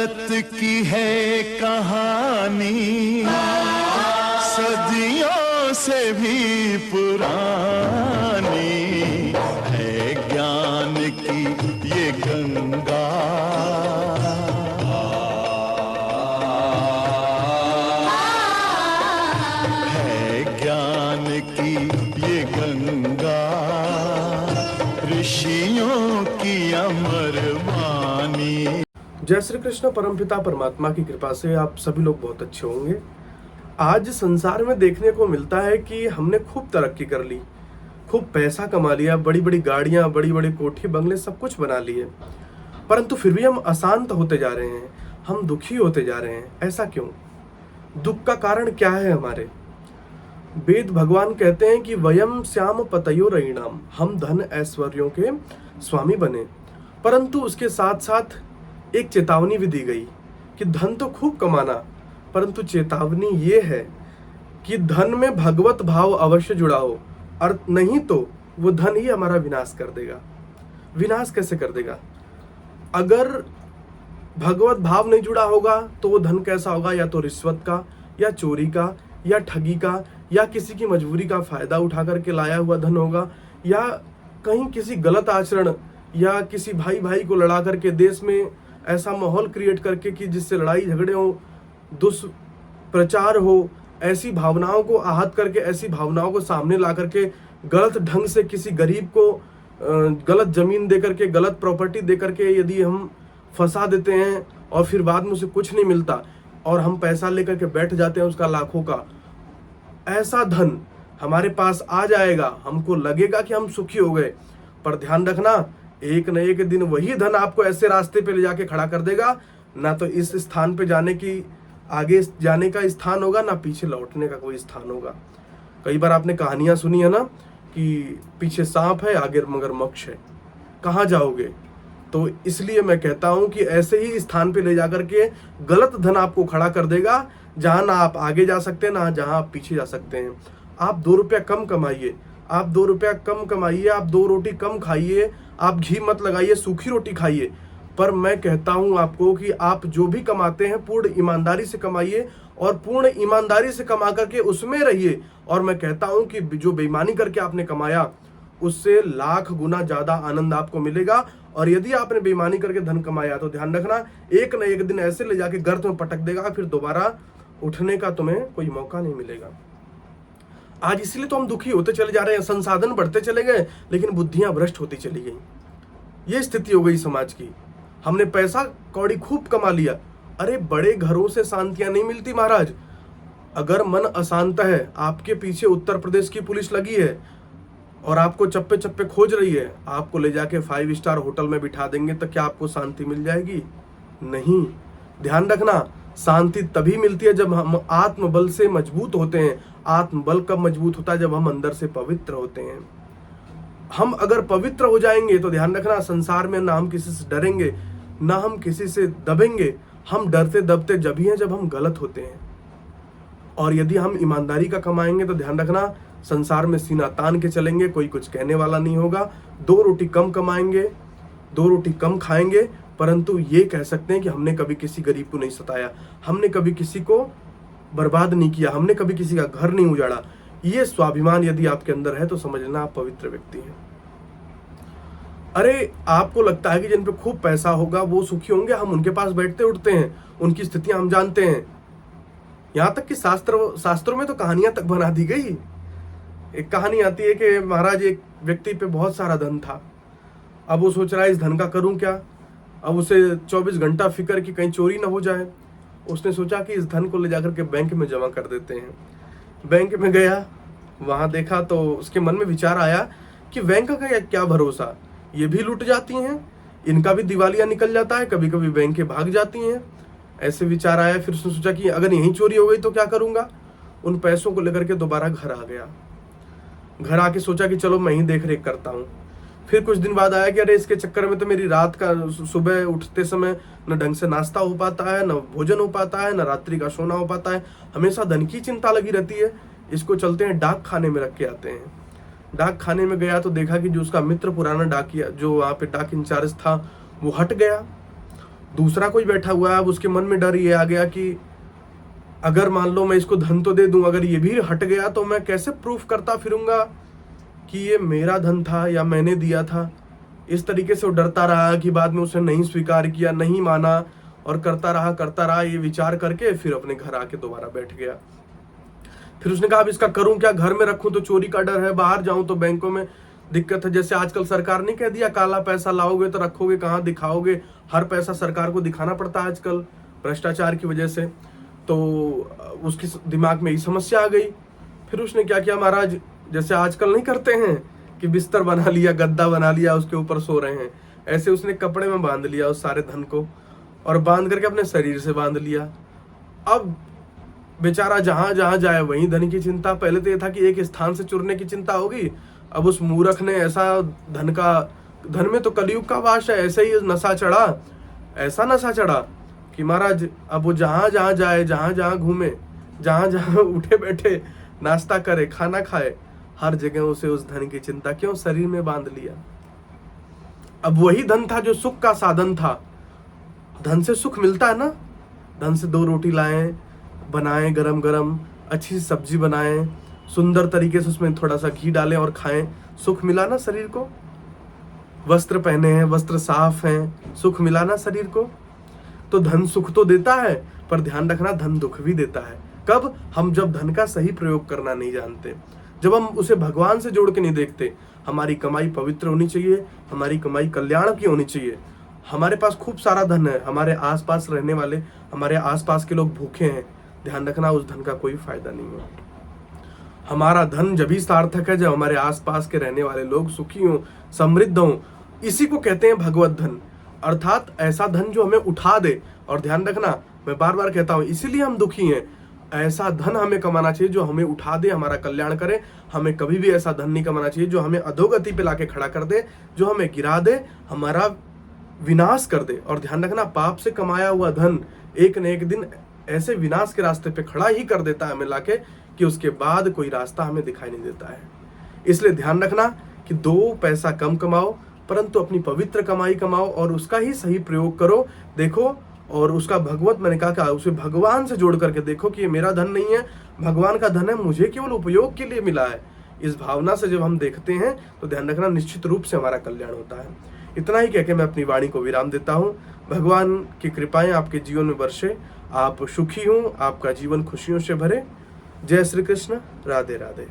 भारत की है कहानी सदियों से भी पुरानी है, ज्ञान की ये गंगा है, ज्ञान की ये गंगा ऋषियों की अमर वाणी। जय श्री कृष्ण। परमपिता परमात्मा की कृपा से आप सभी लोग बहुत अच्छे होंगे। आज संसार में देखने को मिलता है कि हमने खूब तरक्की कर ली, खूब पैसा कमा लिया, बड़ी बड़ी गाड़ियां, बड़ी बड़ी कोठी बंगले सब कुछ बना लिए, परंतु फिर भी हम अशांत होते जा रहे हैं, हम दुखी होते जा रहे हैं। ऐसा क्यों? दुख का कारण क्या है? हमारे वेद भगवान कहते हैं कि वयम श्याम पतयो रयिणाम, हम धन ऐश्वर्यों के स्वामी बने, परंतु उसके साथ साथ एक चेतावनी भी दी गई कि धन तो खूब कमाना, परंतु चेतावनी ये है कि धन में भगवत भाव अवश्य जुड़ा हो, और नहीं तो वो धन ही हमारा विनाश कर देगा। विनाश कैसे कर देगा? अगर भगवत भाव नहीं जुड़ा होगा तो वो धन कैसा होगा? या तो रिश्वत का, या चोरी का, या ठगी का, या किसी की मजबूरी का फायदा उठा करके लाया हुआ धन होगा, या कहीं किसी गलत आचरण या किसी भाई भाई को लड़ा करके देश में ऐसा माहौल क्रिएट करके कि जिससे लड़ाई झगड़े हो, दुष्प्रचार हो, ऐसी भावनाओं को आहत करके, ऐसी भावनाओं को सामने ला करके गलत ढंग से किसी गरीब को गलत जमीन दे करके, गलत प्रॉपर्टी दे करके यदि हम फंसा देते हैं और फिर बाद में उसे कुछ नहीं मिलता और हम पैसा लेकर के बैठ जाते हैं उसका लाखों का, ऐसा धन हमारे पास आ जाएगा, हमको लगेगा कि हम सुखी हो गए, पर ध्यान रखना एक न एक दिन वही धन आपको ऐसे रास्ते पे ले जाके खड़ा कर देगा, ना तो इस स्थान पे जाने की आगे जाने का स्थान होगा, ना पीछे लौटने का कोई स्थान होगा। कई बार आपने कहानियां सुनी है ना कि पीछे सांप है, आगे मगरमच्छ है, कहाँ जाओगे? तो इसलिए मैं कहता हूं कि ऐसे ही स्थान पे ले जाकर के गलत धन आपको खड़ा कर देगा, जहां ना आप आगे जा सकते हैं, ना जहां आप पीछे जा सकते हैं। आप 2 रुपया कम कमाइए, आप 2 रुपया कम कमाइए, आप 2 रोटी कम खाइए, आप घी मत लगाइए, सूखी रोटी खाइए, पर मैं कहता हूं आपको कि आप जो भी कमाते हैं पूर्ण ईमानदारी से कमाइए और पूर्ण ईमानदारी से कमा करके उसमें रहिए। और मैं कहता हूं कि जो बेईमानी करके आपने कमाया उससे लाख गुना ज्यादा आनंद आपको मिलेगा। और यदि आपने बेईमानी करके धन कमाया तो ध्यान रखना एक न एक दिन ऐसे ले जाके गर्त में पटक देगा, फिर दोबारा उठने का तुम्हें कोई मौका नहीं मिलेगा। आज इसलिए तो हम दुखी होते चले जा रहे हैं, संसाधन बढ़ते चले गए लेकिन बुद्धियां भ्रष्ट होती चली गई। ये स्थिति हो गई समाज की। हमने पैसा कौड़ी खूब कमा लिया, अरे बड़े घरों से शांतियां नहीं मिलती महाराज। अगर मन अशांत है, आपके पीछे उत्तर प्रदेश की पुलिस लगी है और आपको चप्पे चप्पे खोज रही है, आपको ले जाके 5 स्टार होटल में बिठा देंगे तो क्या आपको शांति मिल जाएगी? नहीं। ध्यान रखना, शांति तभी मिलती है जब हम आत्मबल से मजबूत होते हैं। आत्मबल कब मजबूत होता है? जब हम अंदर से पवित्र होते हैं। हम अगर पवित्र हो जाएंगे तो ध्यान रखना संसार में ना हम किसी से डरेंगे, ना हम किसी से दबेंगे। हम डरते दबते जब ही हैं जब हम गलत होते हैं। और यदि हम ईमानदारी का कमाएंगे तो ध्यान रखना संसार में सीना तान के चलेंगे, कोई कुछ कहने वाला नहीं होगा। 2 रोटी कम कमाएंगे, 2 रोटी कम खाएंगे, परंतु ये कह सकते हैं कि हमने कभी किसी गरीब को नहीं सताया, हमने कभी किसी को बर्बाद नहीं किया, हमने कभी किसी का घर नहीं उजाड़ा। ये स्वाभिमान यदि आपके अंदर है तो समझ लेना आप पवित्र व्यक्ति हैं। अरे आपको लगता है कि जिन पे खूब पैसा होगा वो सुखी होंगे, हम उनके पास बैठते उठते हैं, उनकी स्थितियां हम जानते हैं। यहां तक कि शास्त्रों में तो कहानियां तक बना दी गई। एक कहानी आती है कि महाराज एक व्यक्ति पे बहुत सारा धन था, अब वो सोच रहा है इस धन का करूं क्या। अब उसे 24 घंटा फिक्र कि कहीं चोरी ना हो जाए। उसने सोचा कि इस धन को ले जाकर के बैंक में जमा कर देते हैं। बैंक में गया, वहां देखा तो उसके मन में विचार आया कि बैंक का क्या भरोसा, ये भी लूट जाती हैं, इनका भी दिवालिया निकल जाता है, कभी कभी बैंकें भाग जाती हैं। ऐसे विचार आया। फिर उसने सोचा कि अगर यहीं चोरी हो गई तो क्या करूंगा। उन पैसों को लेकर के दोबारा घर आ गया। घर आके सोचा कि चलो मैं ही देख रेख करता हूँ। फिर कुछ दिन बाद आया कि अरे इसके चक्कर में तो मेरी रात का सुबह उठते समय न ढंग से नाश्ता हो पाता है, न भोजन हो पाता है, न रात्रि का सोना हो पाता है, हमेशा धन की चिंता लगी रहती है। इसको चलते हैं डाक खाने में रख के आते हैं। डाक खाने में गया तो देखा कि जो उसका मित्र पुराना डाकिया जो वहाँ पे डाक इंचार्ज था वो हट गया। दूसरा कोई बैठा हुआ है, अब उसके मन में डर ये आ गया कि अगर मान लो मैं इसको धन तो दे दूं, अगर ये भी हट गया तो मैं कैसे प्रूफ करता फिरूंगा कि ये मेरा धन था या मैंने दिया था। इस तरीके से वो डरता रहा कि बाद में उसने नहीं स्वीकार किया, नहीं माना और करता रहा ये विचार करके फिर अपने घर आके दोबारा बैठ गया। फिर उसने कहा अब इसका करूं क्या, घर में रखूं तो चोरी का डर है, बाहर जाऊं तो बैंकों में दिक्कत है। जैसे आजकल सरकार ने कह दिया काला पैसा लाओगे तो रखोगे कहाँ, दिखाओगे, हर पैसा सरकार को दिखाना पड़ता है आजकल भ्रष्टाचार की वजह से। तो उसके दिमाग में ये समस्या आ गई। फिर उसने क्या किया महाराज, जैसे आजकल नहीं करते हैं कि बिस्तर बना लिया, गद्दा बना लिया, उसके ऊपर सो रहे हैं, ऐसे उसने कपड़े में बांध लिया उस सारे धन को और बांध करके अपने शरीर से बांध लिया। अब बेचारा जहां जहां जाए वहीं धन की चिंता। पहले तो ये था कि एक स्थान से चुरने की चिंता होगी, अब उस मूर्ख ने ऐसा धन में तो कलयुग का वास है, ऐसे ही नशा चढ़ा, ऐसा नशा चढ़ा कि महाराज अब वो जहां जहां जाए, जहां जहां घूमे, जहां जहां उठे बैठे नाश्ता करे, खाना खाए, हर जगह उसे उस धन की चिंता। क्यों? शरीर में बांध लिया। अब वही धन था जो सुख का साधन था। धन से सुख मिलता है ना, धन से 2 रोटी लाएं, बनाएं गरम गरम, अच्छी सी सब्जी बनाएं, सुंदर तरीके से उसमें थोड़ा सा घी डालें और खाएं, सुख मिला ना शरीर को। वस्त्र पहने हैं, वस्त्र साफ हैं, सुख मिला ना शरीर को। तो धन सुख तो देता है, पर ध्यान रखना धन दुख भी देता है। कब? हम जब धन का सही प्रयोग करना नहीं जानते, जब हम उसे भगवान से जोड़ के नहीं देखते। हमारी कमाई पवित्र होनी चाहिए, हमारी कमाई कल्याण की होनी चाहिए। हमारे पास खूब सारा धन है, हमारे आसपास रहने वाले, हमारे आसपास के लोग भूखे हैं, ध्यान रखना उस धन का कोई फायदा नहीं है। हमारा धन जब भी सार्थक है जब हमारे आसपास के रहने वाले लोग सुखी हों, समृद्ध हों। इसी को कहते हैं भगवत धन, अर्थात ऐसा धन जो हमें उठा दे। और ध्यान रखना, मैं बार बार कहता हूं, इसीलिए हम दुखी हैं। ऐसा धन हमें कमाना चाहिए जो हमें उठा दे, हमारा कल्याण करे। हमें कभी भी ऐसा धन नहीं कमाना चाहिए जो हमें अधोगति पे लाके खड़ा कर दे, जो हमें गिरा दे, हमारा विनाश कर दे। और ध्यान रखना, पाप से कमाया हुआ धन एक न एक दिन ऐसे विनाश के रास्ते पे खड़ा ही कर देता है हमें लाके, कि उसके बाद कोई रास्ता हमें दिखाई नहीं देता है। इसलिए ध्यान रखना कि 2 पैसा कम कमाओ, परंतु अपनी पवित्र कमाई कमाओ और उसका ही सही प्रयोग करो। देखो, और उसका भगवत, मैंने कहा उसे भगवान से जोड़ करके देखो कि ये मेरा धन नहीं है, भगवान का धन है, मुझे केवल उपयोग के लिए मिला है। इस भावना से जब हम देखते हैं तो ध्यान रखना निश्चित रूप से हमारा कल्याण होता है। इतना ही कह के मैं अपनी वाणी को विराम देता हूँ। भगवान की कृपाएं आपके जीवन में बरसे, आप सुखी हों, आपका जीवन खुशियों से भरे। जय श्री कृष्ण, राधे राधे।